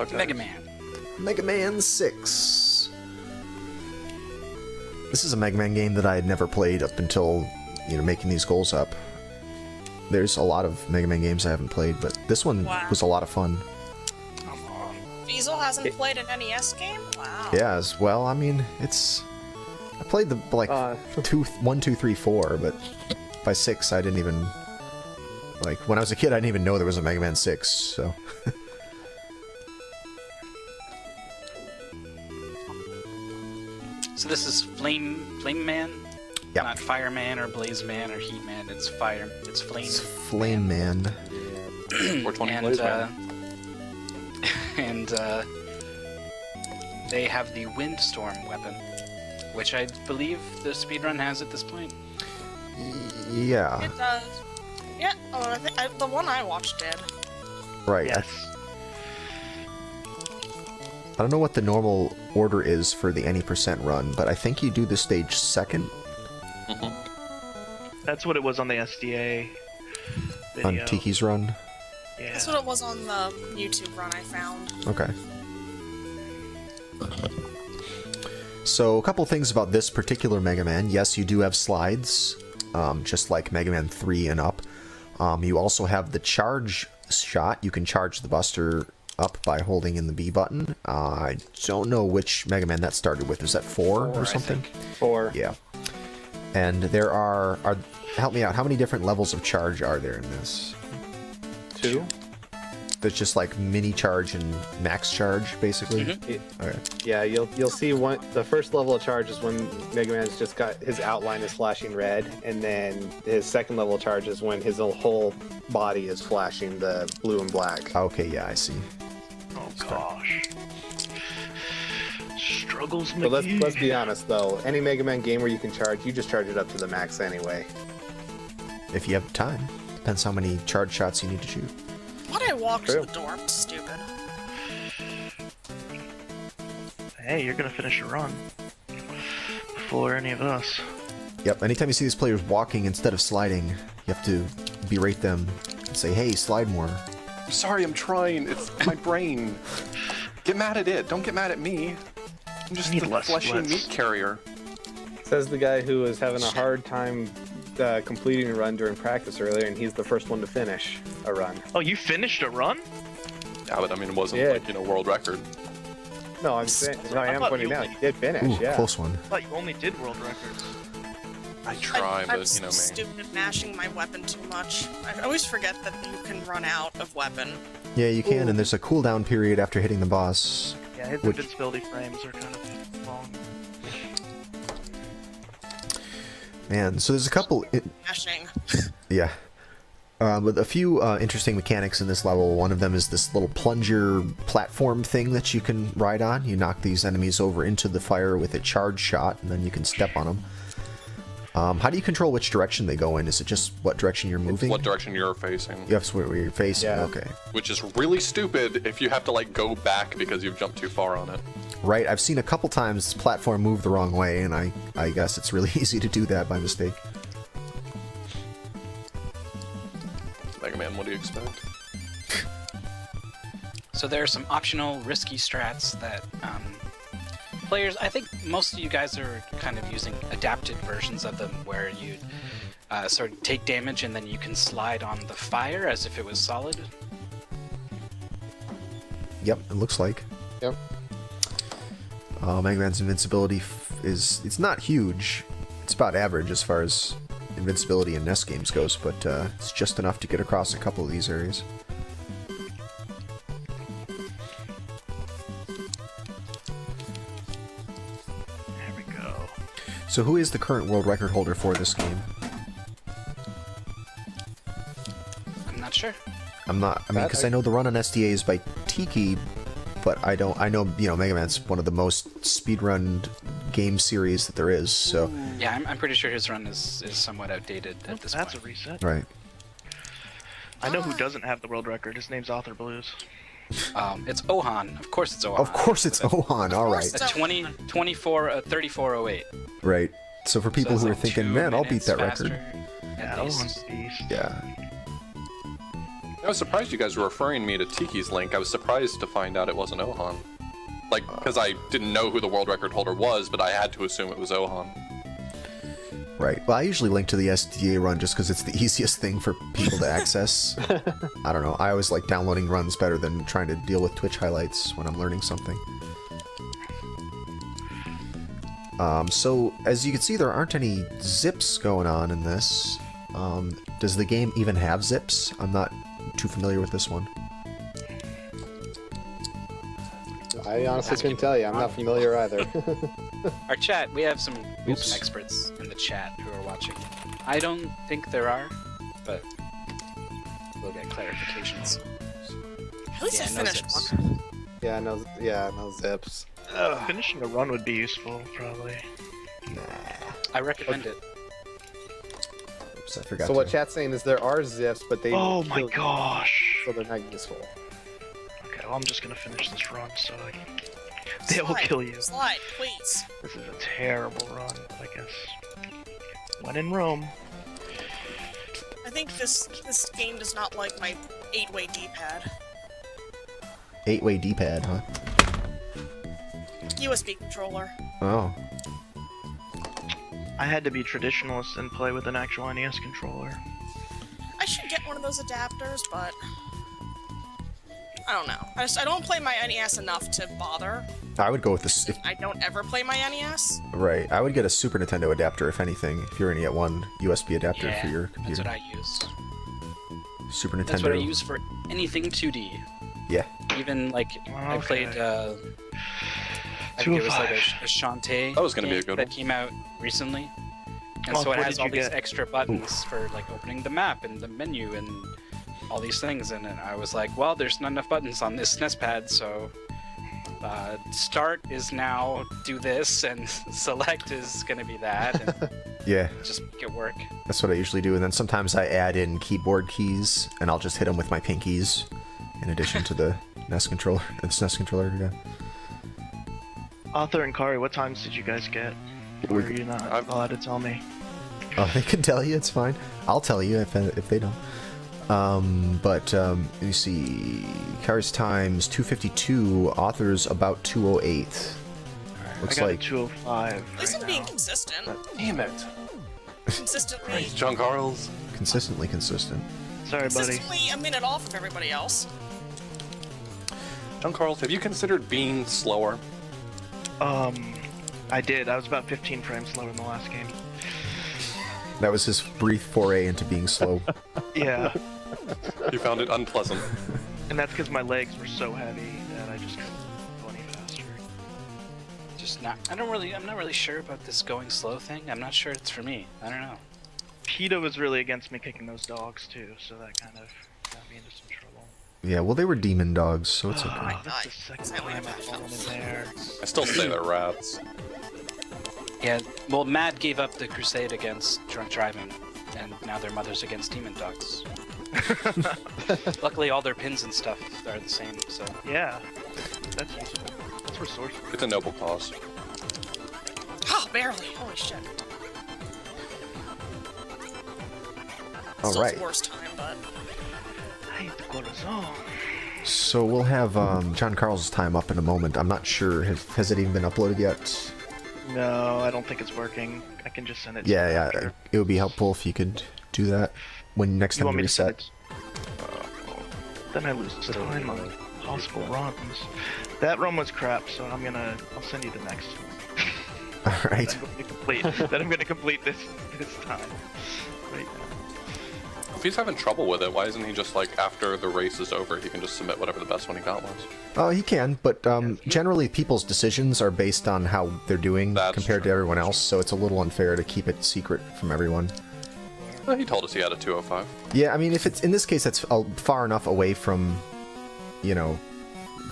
Okay. Mega Man. Mega Man 6. This is a Mega Man game that I had never played up until, making these goals up. There's a lot of Mega Man games I haven't played, but this one was a lot of fun. Feasel hasn't played an NES game? Wow. Yeah, as well. I mean, I played the 1, 2, 3, 4, but by 6 I didn't even when I was a kid I didn't even know there was a Mega Man 6. So. So this is Flame Man? Yeah. Not Fireman or Blaze Man or Heat Man, it's Flame. It's Flame Man. 420 Blaze Man. And they have the Windstorm weapon, which I believe the speedrun has at this point. Yeah. It does. Yeah, I think the one I watched did. Right. Yes. I don't know what the normal order is for the any percent run, but I think you do the stage second. Mm-hmm. That's what it was on the SDA video. On Tiki's run. Yeah. That's what it was on the YouTube run I found. Okay. So, a couple things about this particular Mega Man. Yes, you do have slides, just like Mega Man 3 and up. You also have the charge shot. You can charge the Buster up by holding in the B button. I don't know which Mega Man that started with. Is that 4 or something? 4. Yeah. And there are... Help me out. How many different levels of charge are there in this? 2. That's just like mini charge and max charge, basically. Mm-hmm. Okay. Yeah, you'll see the first level of charge is when Mega Man's just got his outline is flashing red, and then his second level of charge is when his whole body is flashing the blue and black. Okay, yeah, I see. Oh gosh. Struggles So McGee. let's be honest though, any Mega Man game where you can charge, you just charge it up to the max anyway. If you have time. Depends how many charge shots you need to shoot. Why'd I walk True. to the door? I'm stupid. Hey, you're gonna finish a run before any of us. Yep, anytime you see these players walking instead of sliding, you have to berate them and say, hey, slide more. I'm sorry, I'm trying. It's my brain. Get mad at it. Don't get mad at me. I'm just Need the less fleshy sweats. meat carrier. Says the guy who was having a hard time completing a run during practice earlier, and he's the first one to finish a run. Oh, you finished a run? Yeah, but I mean, it wasn't Yeah. like, world record. No, I'm saying, no, I am thought pointing you out, only- he did finish, Ooh, yeah. close one. I thought you only did world records. I try, I'm but, so me. stupid at mashing my weapon too much. I always forget that you can run out of weapon. Yeah, you can, Ooh. and there's a cooldown period after hitting the boss. Yeah, his Which- invincibility frames are kind of long. Man, so there's a couple... Mashing. Yeah. With a few interesting mechanics in this level. One of them is this little plunger platform thing that you can ride on. You knock these enemies over into the fire with a charge shot, and then you can step on them. How do you control which direction they go in? Is it just what direction you're moving? What direction you're facing. You have to where you're facing, Yeah. okay. Which is really stupid if you have to, go back because you've jumped too far on it. Right, I've seen a couple times this platform move the wrong way, and I guess it's really easy to do that by mistake. Mega Man, what do you expect? So there are some optional risky strats that players, I think most of you guys are kind of using adapted versions of them where you sort of take damage and then you can slide on the fire as if it was solid. Yep, it looks like. Yep. Mega Man's invincibility it's not huge. It's about average as far as invincibility in NES games goes, but it's just enough to get across a couple of these areas. There we go. So who is the current world record holder for this game? I'm not sure. I'm not, because I know the run on SDA is by Tiki, but I know, Mega Man's one of the most speedrun game series that there is, so... Yeah, I'm pretty sure his run is somewhat outdated at this That's point. a reset. Right. I know who doesn't have the world record. His name's authorblues. It's Ohan. Of course it's Ohan. Of course it's Ohan, alright. A 3408. Right. So for people So it's who are like thinking, 2 man, I'll beat minutes that faster. record. Yeah, At Ohan's least. beast. Yeah. I was surprised you guys were referring me to Tiki's link. I was surprised to find out it wasn't Ohan. Like, because I didn't know who the world record holder was, but I had to assume it was Ohan. Right. Well, I usually link to the SDA run just because it's the easiest thing for people to access. I don't know. I always like downloading runs better than trying to deal with Twitch highlights when I'm learning something. So, as you can see, there aren't any zips going on in this. Does the game even have zips? I'm not too familiar with this one. I honestly couldn't tell you. I'm not familiar either. Our chat, we have some Oops. experts in the chat who are watching. I don't think there are, but we'll get clarifications. At least I Yeah, no finished zips. one. yeah, no zips. Finishing a run would be useful, probably. I recommend it. Oops, I forgot So to... what chat's saying is there are zips, but they Oh kill my you, gosh. so they're not useful. Okay, well I'm just gonna finish this run so they will Slide, kill you. Slide, please. This is a terrible run, but I guess. When in Rome. I think this game does not like my 8-way D-pad. 8-way D-pad, huh? USB controller. Oh. I had to be traditionalist and play with an actual NES controller. I should get one of those adapters, but I don't know. I don't play my NES enough to bother. I would go with this... I don't ever play my E NES. Right. I would get a Super Nintendo adapter, if anything, if you're going to get one USB adapter Yeah, for your that's computer. what I use. Super Nintendo. That's what I use for anything 2D. Yeah. Even like I played. I think it was like a Shantae. That was gonna be a good that one. came out recently, and Well, so it what has did all you these get? extra buttons for like opening the map and the menu and all these things. And then I was like, well, there's not enough buttons on this SNES pad, so start is now do this, and select is gonna be that, and Yeah. just make it work. That's what I usually do, and then sometimes I add in keyboard keys, and I'll just hit them with my pinkies, in addition to the NES controller. The SNES controller, yeah. Author and Kari, what times did you guys get? Or are you not I've- allowed to tell me? Oh, they can tell you, it's fine. I'll tell you if they don't. Let me see. Cars times 252, authors about 208. I Looks got like a 205 At least right I'm being now. consistent. Damn it. Consistently. John Carls. consistently consistent. Sorry, buddy. Consistently a minute off of everybody else. John Carls, have you considered being slower? I did. I was about 15 frames slower in the last game. That was his brief foray into being slow. Yeah, You found it unpleasant. and that's because my legs were so heavy that I just couldn't go any faster. Just not. I'm not really sure about this going slow thing. I'm not sure it's for me. I don't know. PETA was really against me kicking those dogs too, so that kind of got me into some trouble. Yeah, well, they were demon dogs, so it's okay. Oh, that's the second Silly time I've about fallen in there. I still say they're rats. Yeah, well, Mad gave up the crusade against drunk driving, and now their mother's against demon dogs. Luckily, all their pins and stuff are the same, so... Yeah, that's useful. That's resourceful. It's a noble cause. Oh, barely. Holy shit. All Still right. the worst time, but Ay, the corazón. So we'll have John Carl's time up in a moment. I'm not sure. Has it even been uploaded yet? No, I don't think it's working. I can just send it to Yeah, you yeah. after. It would be helpful if you could do that when next You time want you me to send reset. it? Then I lose time on possible runs. That run was crap, so I'll send you the next one. All right. That I'm going to complete. That I'm going to complete this time. Right now. If he's having trouble with it, why isn't he just like, after the race is over, he can just submit whatever the best one he got was? Oh, he can, but generally people's decisions are based on how they're doing That's compared to true. everyone else, so it's a little unfair to keep it secret from everyone. Well, he told us he had a 205. Yeah, I mean, if it's in this case, that's far enough away from,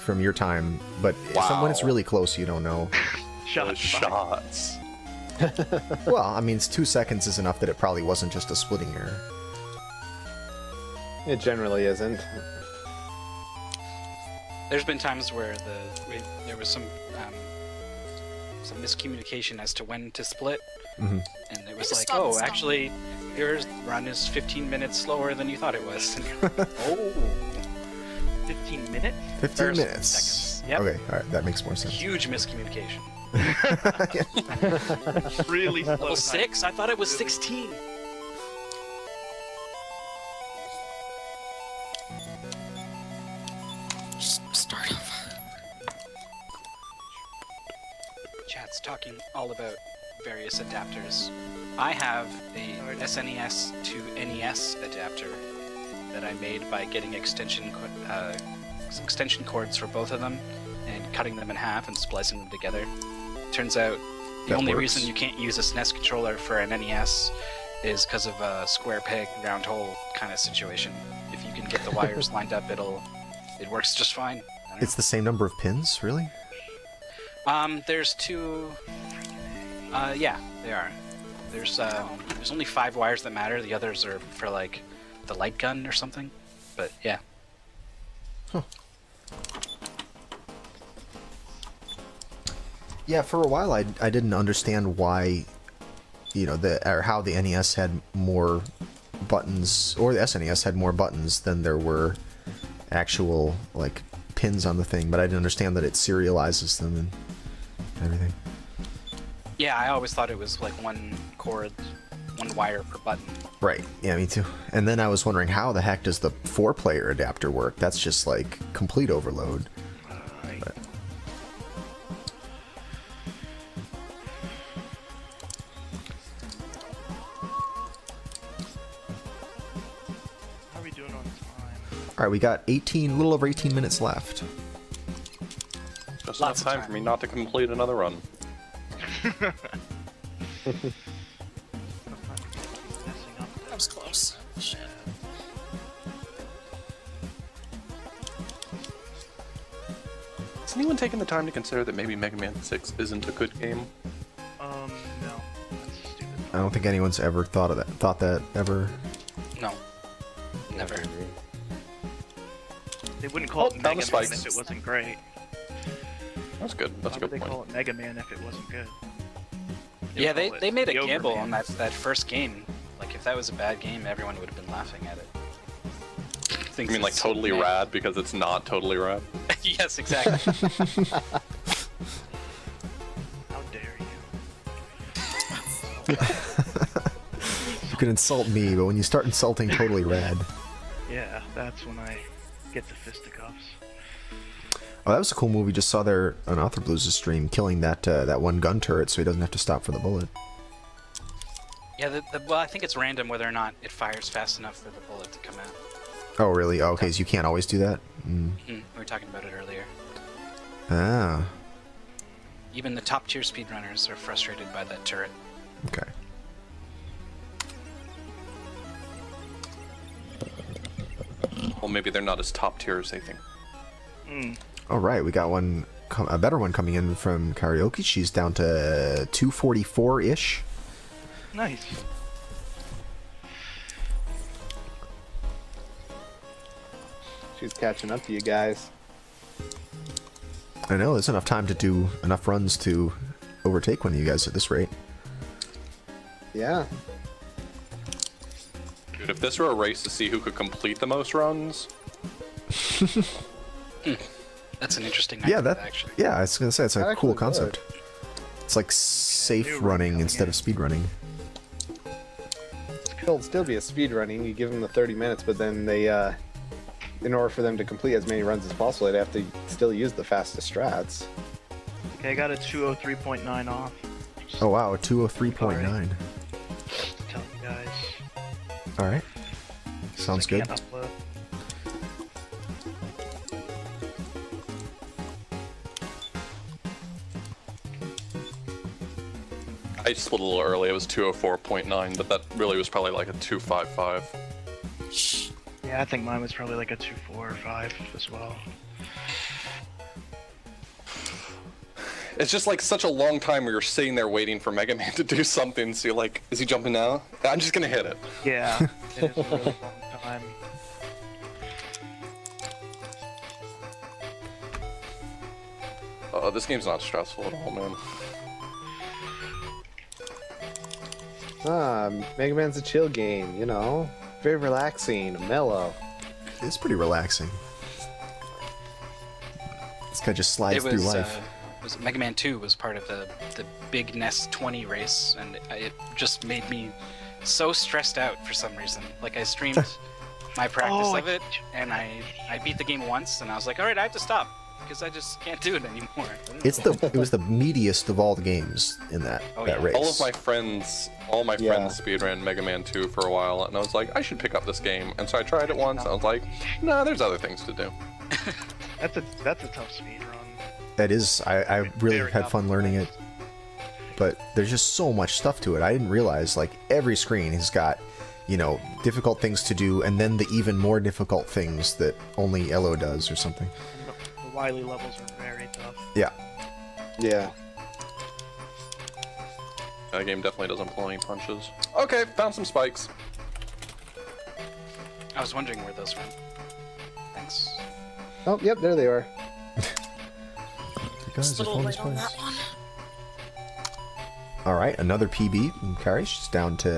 from your time. But when it's Wow. really close, you don't know. Those Shots. shots. Well, I mean, 2 seconds is enough that it probably wasn't just a splitting error. It generally isn't. There's been times where there was some some miscommunication as to when to split. Mhm. And it was just like, stop and oh, stop. actually, your run is 15 minutes slower than you thought it was. Oh. 15 minutes? 15 Or minutes. seconds. Yep. Okay, all right, that makes more sense. Huge miscommunication. Really slow. Level 6? I thought it was 16. Just start over. Chat's talking all about various adapters. I have a SNES to NES adapter that I made by getting extension cords for both of them and cutting them in half and splicing them together. Turns out the That only works. reason you can't use a SNES controller for an NES is because of a square peg, round hole kind of situation. If you can get the wires lined up, it works just fine. I don't It's the same number of pins, really? There's two. Yeah, they are. There's only 5 wires that matter. The others are for like the light gun or something. But yeah. Yeah, for a while I didn't understand why, or how the NES had more buttons, or the SNES had more buttons than there were actual, like, pins on the thing, but I didn't understand that it serializes them and everything. Yeah, I always thought it was like one cord, one wire per button. Right, yeah, me too. And then I was wondering, how the heck does the 4-player adapter work? That's just, like, complete overload. But- How are we doing on time? Alright, we got a little over 18 minutes left. Just Lots enough of time time. for me not to complete another run. Messing up. That was close. Shit. Has anyone taken the time to consider that maybe Mega Man 6 isn't a good game? No. That's stupid. I don't think anyone's ever thought that ever. No, never. They wouldn't call it Oh, Mega down Man the spikes. if it wasn't great. That's good. That's Why a would good they call point. it Mega Man if it wasn't good? Yeah, They they, call it they made a the gamble Overman. on that first game. Like, if that was a bad game, everyone would have been laughing at it. You mean like totally rad because it's not totally rad? Yes, exactly. How dare you? You can insult me, but when you start insulting Totally Rad. Yeah, that's when I get the fisticuffs. Oh, that was a cool move. We just saw there on authorblues' stream, killing that one gun turret, so he doesn't have to stop for the bullet. Yeah, well, I think it's random whether or not it fires fast enough for the bullet to come out. Oh, really? Oh, okay, so you can't always do that? We were talking about it earlier. Ah, Even the top tier speedrunners are frustrated by that turret. okay. Well, maybe they're not as top tier as they think. All right, we got a better one coming in from Kariohki. She's down to 244-ish. Nice. She's catching up to you guys. I know, there's enough time to do enough runs to overtake one of you guys at this rate. Yeah. Dude, if this were a race to see who could complete the most runs, That's an interesting Yeah, idea, that. actually. Yeah, I was gonna say it's That a cool actually concept. It's like new safe run running coming instead in. of speed running. It'll still be a speed running. You give them the 30 minutes, but then they, in order for them to complete as many runs as possible, they'd have to still use the fastest strats. Okay, I got a 203.9 off. Just Oh wow, a 203.9. to tell you guys. All right, sounds good. Can't upload. I split a little early. It was 204.9, but that really was probably like a 255. Yeah, I think mine was probably like a 2.4 or 5 as well. It's just like such a long time where you're sitting there waiting for Mega Man to do something, so you're like, is he jumping now? I'm just gonna hit it. Yeah, it is a really long time. This game's not stressful at all, man. Mega Man's a chill game, you know? Very relaxing, mellow. It's pretty relaxing. This guy just slides through life. Was Mega Man 2 was part of the big NES 20 race, and it just made me so stressed out for some reason. Like, I streamed my practice of it, and I beat the game once, and I was like, all right, I have to stop because I just can't do it anymore. It was the meatiest of all the games in that race. All my friends speedran Mega Man 2 for a while, and I was like, I should pick up this game. And so I tried it once, and I was like, no, there's other things to do. That's a tough speed run. That is, I really had fun learning it. But there's just so much stuff to it. I didn't realize, like, every screen has got, you know, difficult things to do, and then the even more difficult things that only Elo does or something. The Wily levels are very tough. Yeah. Yeah. That game definitely doesn't pull any punches. Okay, found some spikes. I was wondering where those went. Thanks. Oh, yep, there they are. Guys, A little late on that one. All right, another PB from Kari. She's down to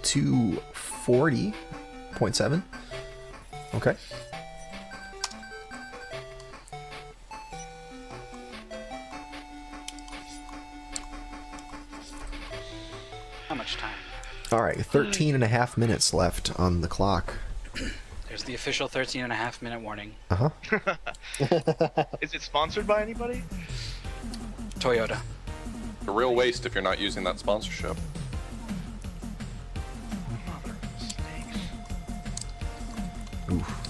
240.7. Okay. How much time? All right, 13 and a half minutes left on the clock. There's the official 13.5-minute warning. Uh-huh. Is it sponsored by anybody? Toyota. A real waste if you're not using that sponsorship. Oof.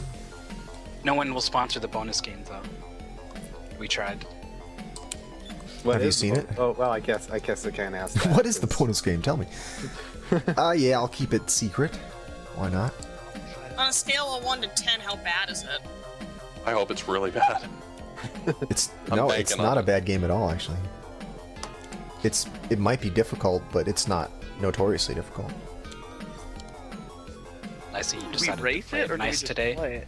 No one will sponsor the bonus game though. We tried. Have you seen it? Oh, well, I guess I can't ask that. What is the bonus game? Tell me. Yeah, I'll keep it secret. Why not? On a scale of 1 to 10, how bad is it? I hope it's really bad. It's I'm no, banking it's on not a it. bad game at all, actually. It might be difficult, but it's not notoriously difficult. I see you Do we decided to race play it, it or do we nice just today. play it?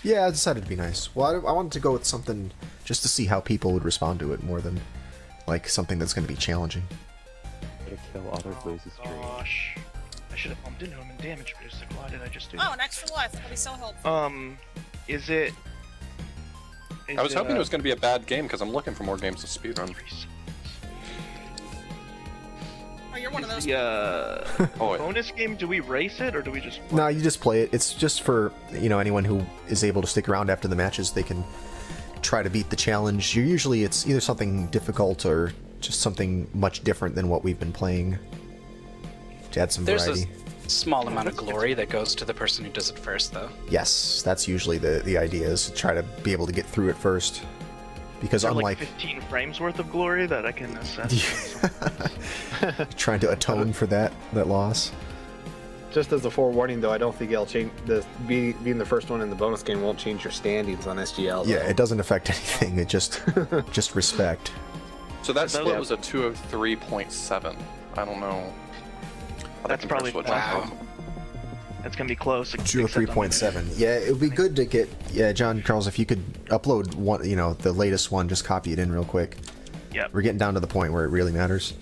Yeah, I decided to be nice. Well, I wanted to go with something just to see how people would respond to it more than like something that's going to be challenging. Gotta kill authorblues' stream. Gosh. I should have bumped into him and damage boosted. Why did I just do Oh, that? an extra life. That'll be so helpful. Is it... I was hoping it was going to be a bad game because I'm looking for more games to speedrun. Oh, you're one of those. Oh, wait. bonus game, do we race it, or do we just... No, you just play it. It's just for, you know, anyone who is able to stick around after the matches. They can try to beat the challenge. Usually it's either something difficult or just something much different than what we've been playing to add some There's variety. a small amount of glory that goes to the person who does it first, though. Yes, that's usually the idea, is to try to be able to get through it first. Because Or unlike like 15 frames worth of glory that I can assess. trying to atone for that loss. Just as a forewarning, though, I don't think it'll change. Being the first one in the bonus game won't change your standings on SGL. Yeah, though. it doesn't affect anything. It just respect. So that split Yeah. was a 203.7. I don't know. how that That's probably compares to wow. That's gonna be close. 203.7. Yeah, it would be good to get. Yeah, John Carls, if you could upload one, you know, the latest one, just copy it in real quick. Yep. We're getting down to the point where it really matters.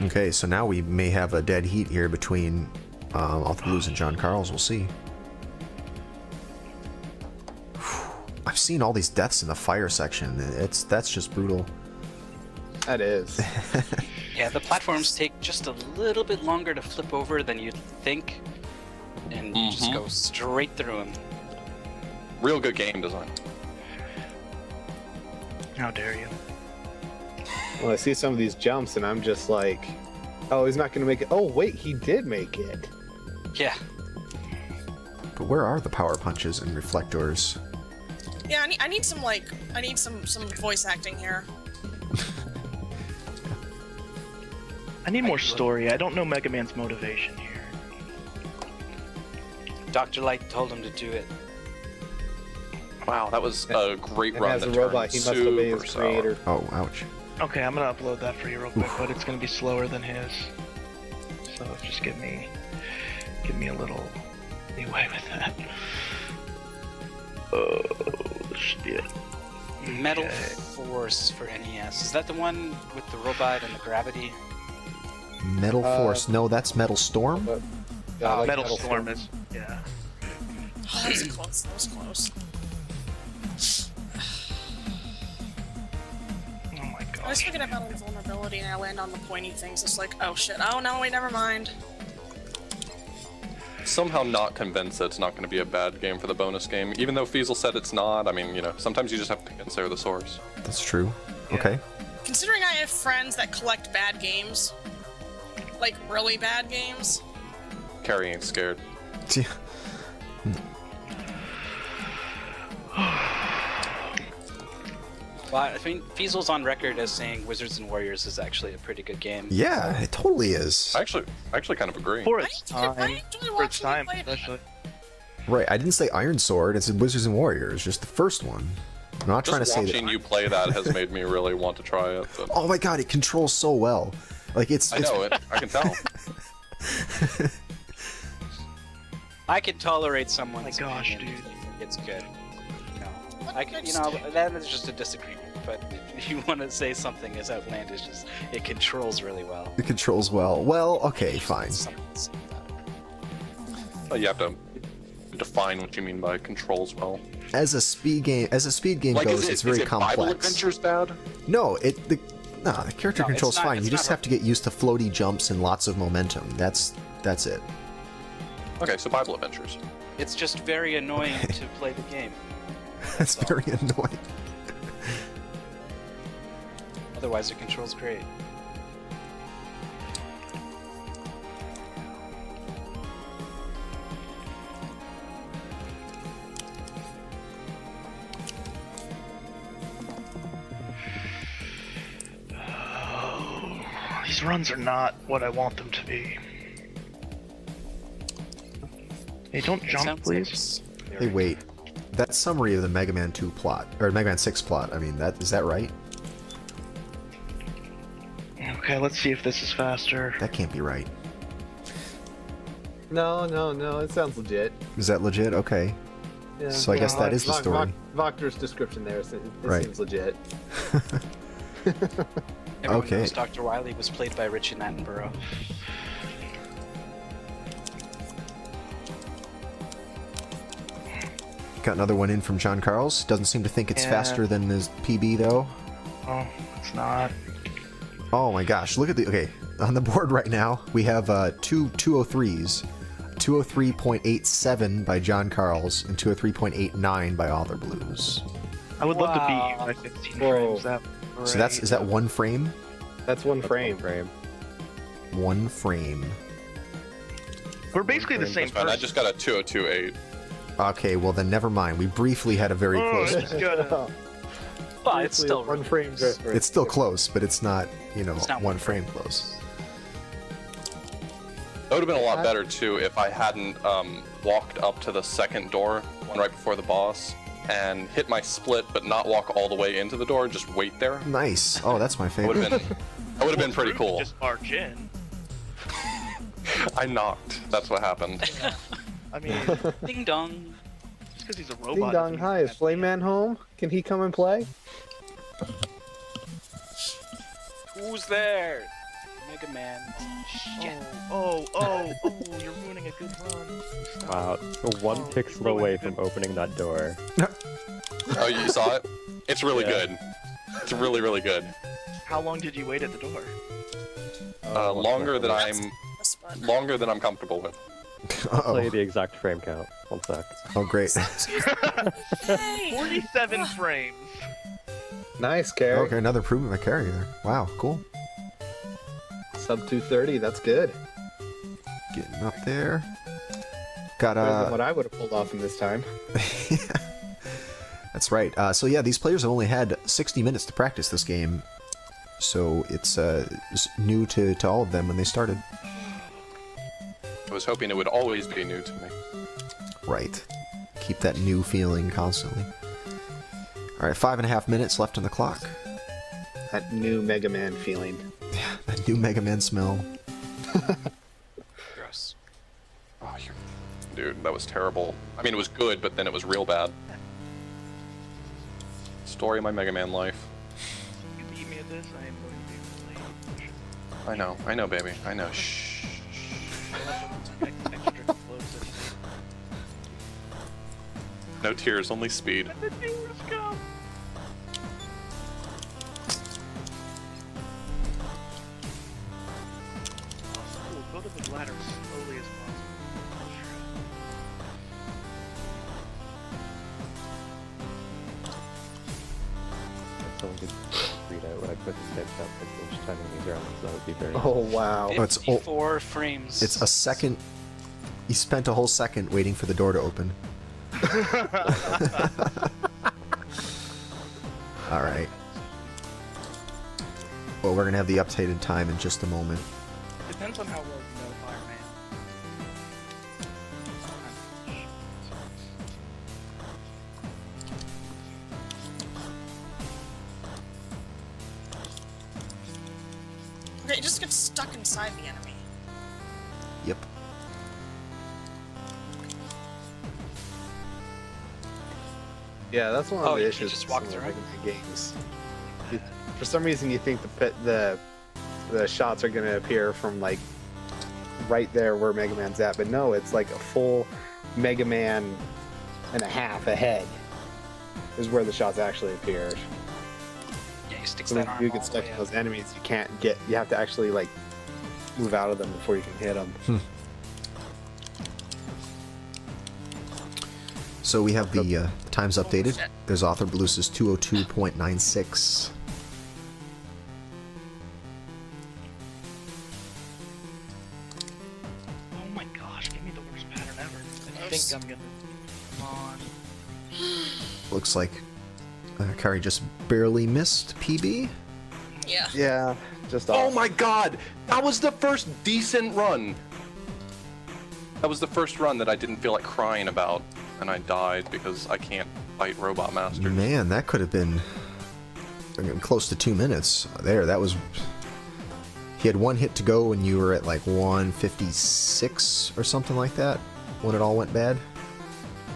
Okay, so now we may have a dead heat here between authorblues and John Carls. We'll see. I've seen all these deaths in the fire section. That's just brutal. That is. Yeah, the platforms take just a little bit longer to flip over than you'd think, and you just go straight through them. Real good game design. How dare you? Well, I see some of these jumps, and I'm just like, oh, he's not going to make it. Oh, wait, he did make it. Yeah. But where are the power punches and reflectors? Yeah, I need some some voice acting here. I need more story. I don't know Mega Man's motivation here. Dr. Light told him to do it. Wow, that was a great And run. as a that robot, turned he must obey super his sour. creator. Oh, ouch. Okay, I'm gonna upload that for you real quick, but it's gonna be slower than his. So just give me a little leeway with that. Oh, shit. Metal Force for NES. Is that the one with the robot and the gravity? Metal Force. No, that's Metal Storm. But, yeah, I like Metal Storm is. Yeah. Oh, that was close. That was close. Oh my I always gosh. forget about invulnerability and I land on the pointy things. It's like, oh shit. Oh no, wait, never mind. Somehow not convinced that it's not going to be a bad game for the bonus game, even though Feasel said it's not. I mean, you know, sometimes you just have to consider the source. That's true. Yeah. Okay. Considering I have friends that collect bad games, like really bad games, Carrie ain't scared. Well, I mean, Feasel's on record as saying Wizards and Warriors is actually a pretty good game. Yeah, it totally is. I actually kind of agree. For I its enjoy time. For watching its time, you play it. especially. Right. I didn't say Iron Sword. It's Wizards and Warriors, just the first one. I'm not trying to Just say watching that. you play that has made me really want to try it. But Oh my god, it controls so well. Like it's. I know it. I can tell. I can tolerate someone's My gosh, opinion dude. if they think it's good. You know, I can, you know, that is just a disagreement. But if you want to say something is outlandish, just it controls really well. It controls well. Well, okay, fine. Something to say about it. But you have to define what you mean by controls well. As a speed game Like, goes, is it's very Bible complex. Adventures bad? No, the character No, control's it's not- fine. it's You just not have to get used to floaty jumps and lots of momentum. That's it. Okay, so Bible Adventures. It's just very annoying to play the game. That's very annoying. Otherwise, it controls great. These runs are not what I want them to be. Hey, don't It jump, sounds please. like Hey, wait. That summary of the Mega Man 2 plot, or Mega Man 6 plot, I mean, is that right? Okay, let's see if this is faster. That can't be right. No, it sounds legit. Is that legit? Okay. Yeah. So I guess that is the story. Voctor's description there, it Right. seems legit. Everyone Okay. knows Dr. Wily was played by Richie Attenborough. Got another one in from John Carls. Doesn't seem to think it's Yeah. faster than his PB, though. Oh, it's not. Oh my gosh, look at okay, on the board right now, we have two 203s. 203.87 by John Carls and 203.89 by authorblues. I would love to beat Wow. you by 15 Whoa. frames. So is that one frame? That's one frame. One frame. We're basically the same Man, I person. just got a 202.8. Okay, well then never mind. We briefly had a very Oh, close. it's good. But it's still one frame close. difference. It's still close, but it's not, It's not one one frame close. That would have been a lot better too if I hadn't walked up to the second door, one right before the boss, and hit my split, but not walk all the way into the door. Just wait there. Nice. Oh, that's my That would favorite. have been. That would have been pretty cool. Just march in. I knocked. That's what happened. I mean, Ding dong. just because he's a robot. Ding doesn't dong, mean hi, he's is Flame Man home? Can he come and play? Who's there? Mega Man. Shit. Oh, you're ruining a good run. Stop. Wow, one Oh, pixel really away good. from opening that door. Oh, you saw it? It's really Yeah. good. It's really, really good. How long did you wait at the door? Longer than That's- I'm Yes, but longer than I'm comfortable with. I'll tell you Uh-oh. the exact frame count. One sec. Oh, great. Yay! 47 frames. Nice, Carrie. Okay, another improvement by Carrie there. Wow, cool. Sub 230, that's good. Getting up there. Got Better than what I would have pulled off in this time. That's right. So yeah, these players have only had 60 minutes to practice this game, so it's new to all of them when they started. I was hoping it would always be new to me. Right. Keep that new feeling constantly. All right, 5.5 minutes left on the clock. That new Mega Man feeling. That new Mega Man smell. Gross. Oh, dude, that was terrible. I mean, it was good, but then it was real bad. Story of my Mega Man life. You beat me at this, I am going to be really... I know, baby. I know. Shh. Extra explosive. No tears, only speed. Let the tears go! Oh, go to the ladder as slowly as possible. If someone could read out what I put the steps up and finish timing these rounds, that would be very nice. Oh wow. Oh, it's 54 frames. It's a second. You spent a whole second waiting for the door to open. All right. Well, we're gonna have the updated time in just a moment. Depends on how well you know Fireman. Okay, it just gets stuck inside the enemy. Yep. Yeah, that's one of Oh, the you issues just with walk some of through the games. For some reason, you think the shots are going to appear from like right there where Mega Man's at, but no, it's like a full Mega Man and a half ahead is where the shots actually appear. Yeah, you stick So that when arm you all get the stuck way to up. those enemies, you can't get. You have to actually like move out of them before you can hit them. So we have the times updated. There's Author Blues' 202.96. Oh my gosh, give me the worst pattern ever. I think I'm gonna... Come on. Looks like Kari just barely missed PB. Yeah. Yeah, just Oh off. my god! That was the first decent run! That was the first run that I didn't feel like crying about, and I died because I can't fight Robot Masters. Man, that could have been close to 2 minutes. There, that was... He had one hit to go and you were at like 156 or something like that when it all went bad.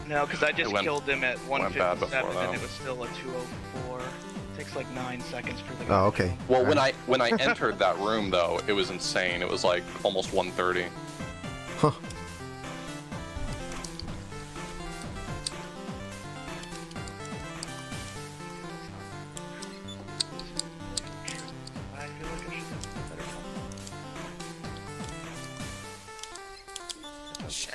No, because I just went- killed him at went bad 157 before, and though. it was still a 204. It takes like 9 seconds for the Oh, okay. Well, when Alright. I entered that room though, it was insane. It was like almost 130. Huh. I feel like I should have a better one. Shit.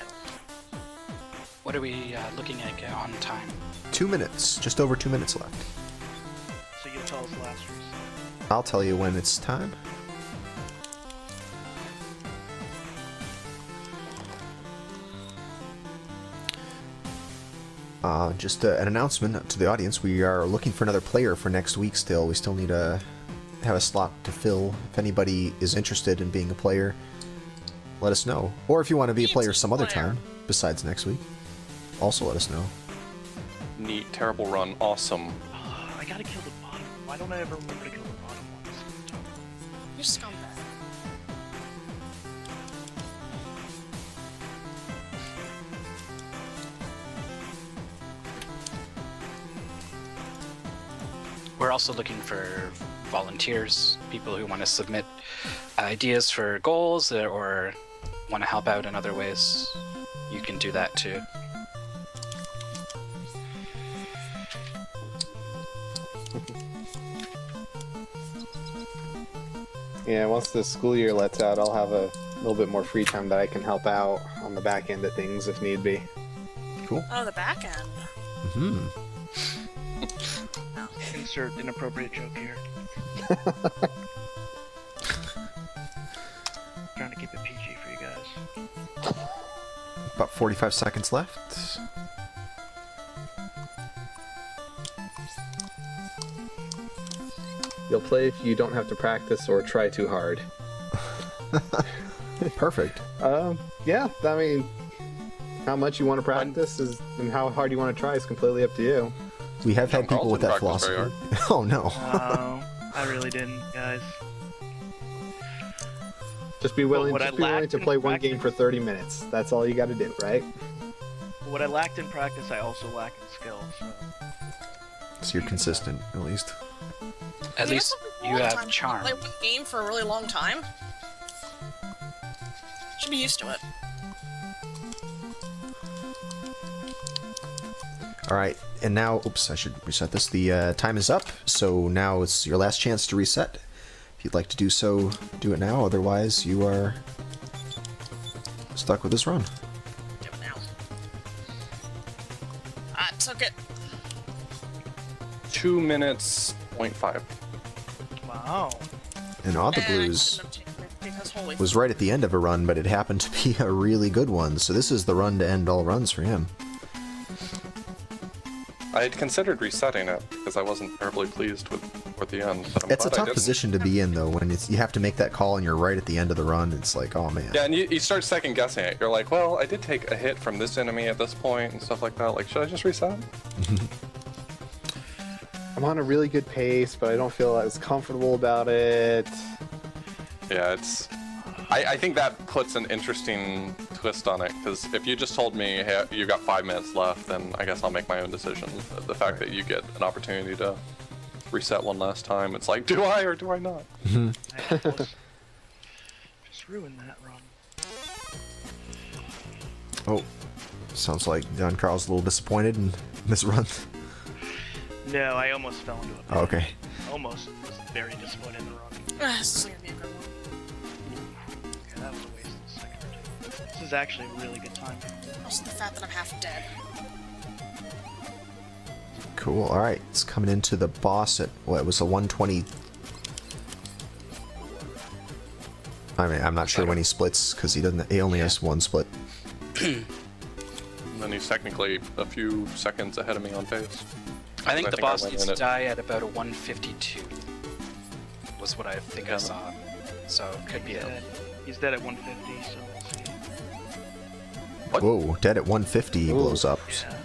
What are we looking at on time? 2 minutes. Just over 2 minutes left. So you'll tell us last reset. I'll tell you when it's time. Just an announcement to the audience. We are looking for another player for next week still. We still need to have a slot to fill. If anybody is interested in being a player, let us know. Or if you want to be a player some other time besides next week, also let us know. Neat, terrible run, awesome. I gotta kill the bottom. Why don't I ever remember to kill the bottom ones? You scumbag. We're also looking for volunteers, people who want to submit ideas for goals or want to help out in other ways. You can do that too. Yeah, once the school year lets out, I'll have a little bit more free time that I can help out on the back end of things if need be. Cool. Oh, the back end. Hmm. Insert inappropriate joke here. Trying to keep it PG for you guys. About 45 seconds left. You'll play if you don't have to practice or try too hard. Perfect. Yeah, I mean, how much you want to practice is, and how hard you want to try is completely up to you. We have had John people with that Carlson practiced philosophy. Oh no. I really didn't, guys. Just be willing, what I just be willing lacked to in play one game for practice- 30 minutes. That's all you got to do, right? What I lacked in practice, I also lack in skill. So So you're consistent, at least. At Yeah, least that's a you long have time. charm. Play one game for a really long time. Should be used to it. Alright, and now, oops, I should reset this. The time is up, so now it's your last chance to reset. If you'd like to do so, do it now, otherwise you are stuck with this run. Do it now. I took it. 2 minutes, 0.5. Wow. And And I authorblues shouldn't have taken it because holy was right at the end of a run, but it happened to be a really good one, so this is the run to end all runs for him. I had considered resetting it because I wasn't terribly pleased with the end. But I'm It's a glad I tough didn't. position to be in, though, when you have to make that call and you're right at the end of the run. It's like, oh man. Yeah, and you start second guessing it. You're like, well, I did take a hit from this enemy at this point and stuff like that. Like, should I just reset? I'm on a really good pace, but I don't feel as comfortable about it. Yeah, it's. I think that puts an interesting twist on it, because if you just told me, hey, you got 5 minutes left, then I guess I'll make my own decision. The fact that you get an opportunity to reset one last time, it's like, do I or do I not? I almost just ruined that run. Oh, sounds like John Carl's a little disappointed in this run. No, I almost fell into it. Oh, okay. Almost was very disappointed in the run. This is gonna be a good one. Yeah, that was a waste of a second or two. This is actually a really good time. Also the fact that I'm half dead. Cool. All right, it's coming into the boss at what was a 120. I mean, I'm not sure when he splits because he doesn't. He only has one split. And then he's technically a few seconds ahead of me on pace. I think the boss went needs in to it. die at about a 152. Was what I think I Yeah. saw. So it could be a. He's dead at 150, so let's see. What? Whoa, dead at 150 he Ooh. blows up.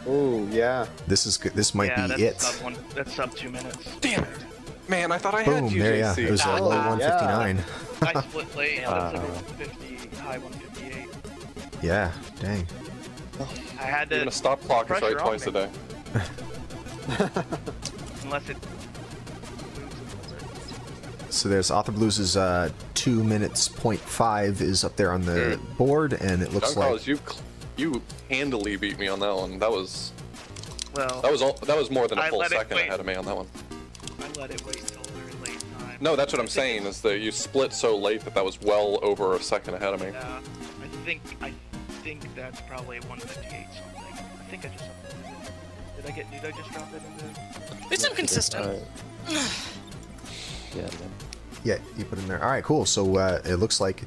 Yeah. Ooh, yeah. This is good. This might Yeah, be that's it. That's sub 2 minutes. Damn it! Man, I thought I Boom! had you, There, yeah. JC. It was a low yeah. 159. I split late, Yeah, that's like 150, high 158. Yeah. Dang. I had Even to, a stop clock is right pressure on twice a me. day. unless it... So there's authorblues' 2 minutes .5 is up there on the Dude. board, and it looks John like Carlos, you handily beat me on that one. That was Well, more than a I full let it second wait. ahead of me on that one. I let it wait until a very late time. No, that's what I'm saying, is that you split so late that was well over a second ahead of me. Yeah, I think that's probably 158 something. I think I just uploaded it. Did I just drop it into... At least I'm consistent. Yeah, man. yeah, you put it in there. All right, cool. So it looks like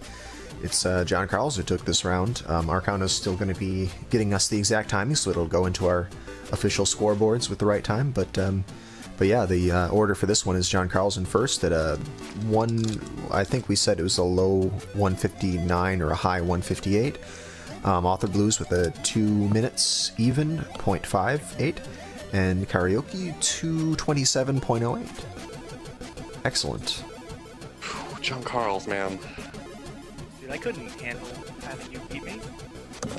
it's John Carls who took this round. Arkhanno's still going to be getting us the exact timing, so it'll go into our official scoreboards with the right time. But yeah, the order for this one is John Carls in first at a I think we said it was a low 159 or a high 158. authorblues with a 2 minutes even, 0.58. And kariohki, 227.08. Excellent. John Carls, man. Dude, I couldn't handle having you beat me.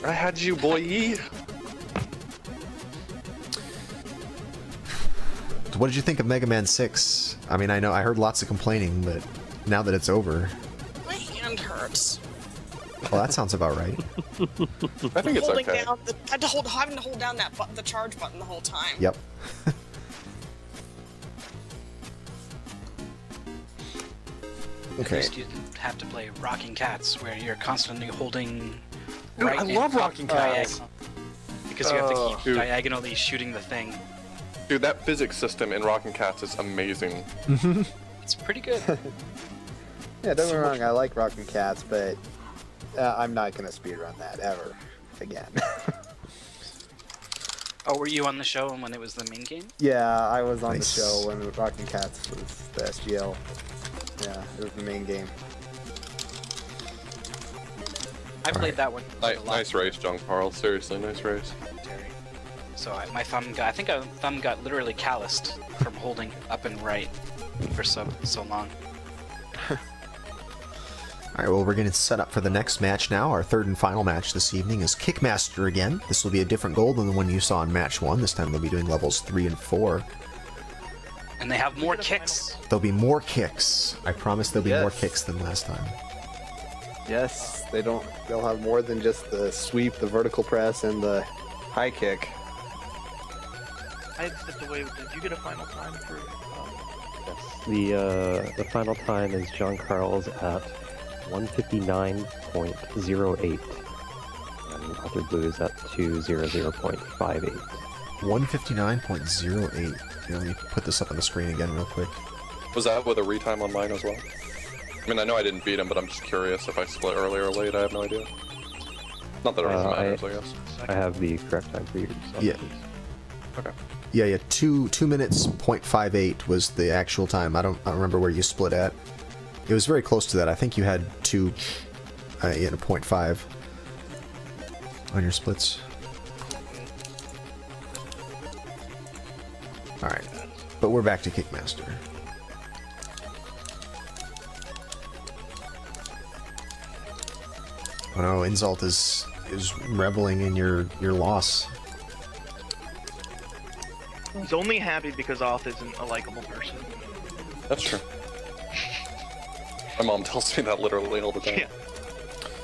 I had you, boy. What did you think of Mega Man 6? I mean, I know I heard lots of complaining, but now that it's over, My hand hurts. well, that sounds about right. I think it's Holding okay. down having to hold down that the charge button the whole time. Yep. At Okay. least you didn't have to play Rocking Cats, where you're constantly holding. Dude, I and love up Rocking Cats. diagonal. Because you have to Oh, keep dude. diagonally shooting the thing. Dude, that physics system in Rockin' Cats is amazing. It's pretty good. Yeah, don't get me wrong, I like Rockin' Cats, but I'm not gonna speedrun that ever again. Oh, were you on the show when it was the main game? Yeah, I was on Nice. the show when Rockin' Cats was the SGL. Yeah, it was the main game. I played that one. a lot. Nice race, John Carl. Seriously, nice race. So my thumb got, I think my thumb got literally calloused from holding up and right for so long. All right, well, we're going to set up for the next match now. Our third and final match this evening is Kickmaster again. This will be a different goal than the one you saw in match 1. This time they'll be doing levels 3 and 4. And they have more kicks. There'll be more kicks. I promise there'll be more Yes. kicks than last time. Yes, they'll have more than just the sweep, the vertical press, and the high kick. I had stepped away with it. Did you get a final time for? The final time is johncarls at 159.08, and authorblues at 200.58. 159.08. Here, let me put this up on the screen again real quick. Was that with a retime on mine as well? I mean, I know I didn't beat him, but I'm just curious if I split earlier or late. I have no idea. Not that it really matters, I guess. I have the correct time for you. Yeah. Okay. Yeah, 2 minutes 0.58 was the actual time. I don't remember where you split at. It was very close to that. I think you had 2 in a 0.5 on your splits. All right, but we're back to Kickmaster. Oh no, Insult is reveling in your loss. He's only happy because Auth isn't a likable person. That's true. My mom tells me that literally all the time. Yeah.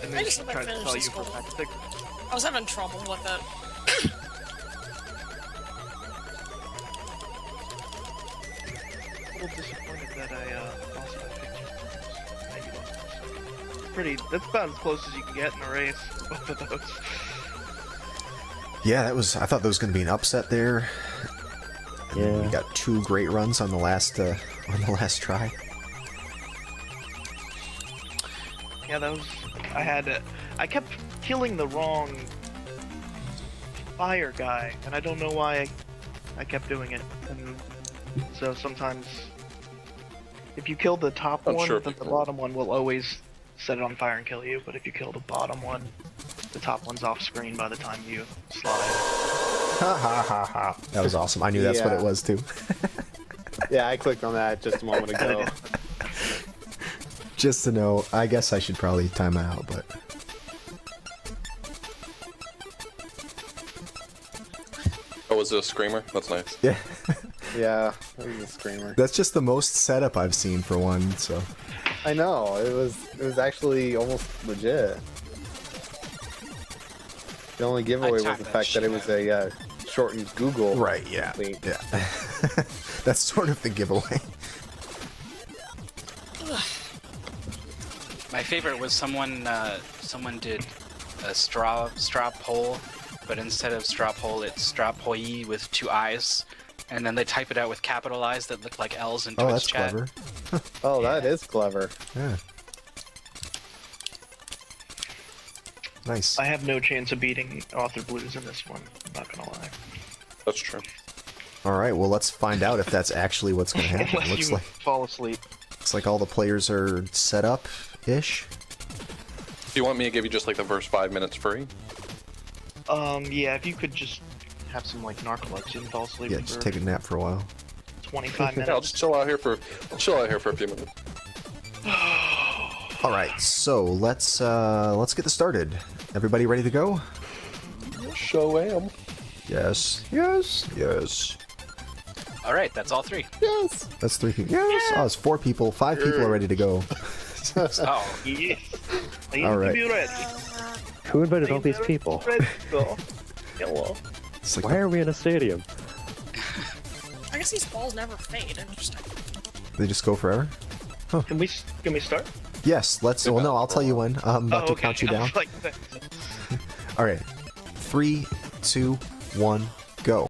And I then just she let tries to finish tell this you for one. fact that I was having trouble with it. a little disappointed that I lost that picture. Maybe lost. That's about as close as you can get in a race for both of those. Yeah, I thought there was going to be an upset there. And then we Yeah. got 2 great runs on the last try. Yeah, that was. I kept killing the wrong fire guy, and I don't know why I kept doing it. And so sometimes, if you kill the top I'm one, sure then the people- bottom one will always set it on fire and kill you. But if you kill the bottom one, the top one's off screen by the time you slide. Ha ha ha ha. That was awesome. I knew that's what it Yeah. was too. Yeah, I clicked on that just a moment ago. Just to know, I guess I should probably time it out, but Oh, was it a screamer? That's nice. yeah, Yeah, it was a screamer. that's just the most setup I've seen for one. So I know, it was actually almost legit. The only giveaway was tap the that fact that it shit was a shortened Google. right, yeah, link. yeah. That's sort of the giveaway. My favorite was someone did a straw poll, but instead of straw poll, it's straw poi with 2 eyes, and then they type it out with capital I's that look like L's in Twitch Oh, that's chat. clever. Oh, that is clever. Yeah. Nice. I have no chance of beating authorblues in this one. I'm not gonna lie. That's true. All right, well, let's find out if that's actually what's going to happen. Unless you fall asleep. Looks like all the players are set up ish. Do you want me to give you just like the first 5 minutes free? Yeah, if you could just have some like narcolepsy and fall asleep Yeah, for just take a nap for a while. 25 Yeah, I'll minutes. just chill out here for a few minutes. All right, so let's get this started. Everybody ready to go? Show am. Yes. Yes. Yes. All right, that's all 3. Yes. That's 3 people. Yes. Oh, it's 4 people. 5 people are ready to go. Oh, Yes. I All need right. to be ready. Who invited all these people? Ready to go. Hello. It's like Why are we in a stadium? I guess these balls never fade. Interesting. they just go forever. Can we start? Yes. Let's. Well, no, I'll tell you when. I'm about to count you I down. was like, All right. 3, 2, 1.